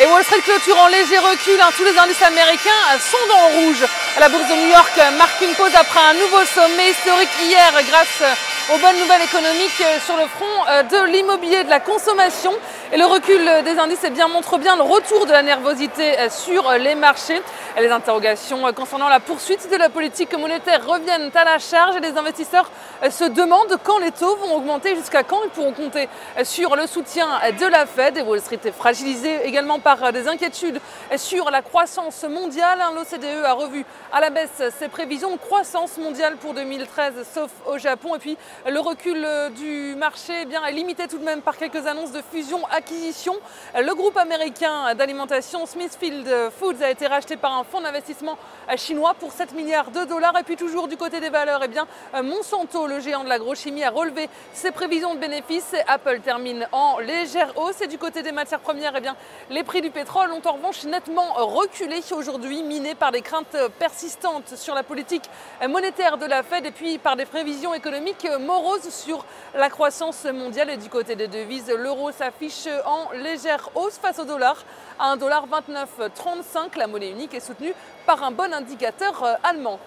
Et Wall Street clôture en léger recul. Tous les indices américains sont dans le rouge. La bourse de New York marque une pause après un nouveau sommet historique hier grâce aux bonnes nouvelles économiques sur le front de l'immobilier, de la consommation. Et le recul des indices montre bien le retour de la nervosité sur les marchés. Et les interrogations concernant la poursuite de la politique monétaire reviennent à la charge et les investisseurs se demandent quand les taux vont augmenter, jusqu'à quand ils pourront compter sur le soutien de la Fed. Et Wall Street est fragilisé également par des inquiétudes sur la croissance mondiale. L'OCDE a revu à la baisse ses prévisions de croissance mondiale pour 2013, sauf au Japon. Et puis le recul du marché est limité tout de même par quelques annonces de fusion-acquisition. Le groupe américain d'alimentation Smithfield Foods a été racheté par un fonds d'investissement chinois pour 7 milliards de dollars. Et puis toujours du côté des valeurs, Monsanto, le géant de l'agrochimie, a relevé ses prévisions de bénéfices. Apple termine en légère hausse. Et du côté des matières premières, les prix du pétrole ont en revanche nettement reculé aujourd'hui, minés par des craintes persistantes sur la politique monétaire de la Fed et puis par des prévisions économiques moroses sur la croissance mondiale. Et du côté des devises, l'euro s'affiche en légère hausse face au dollar à 1,2935 $. La monnaie unique est soutenue par un bon indicateur allemand.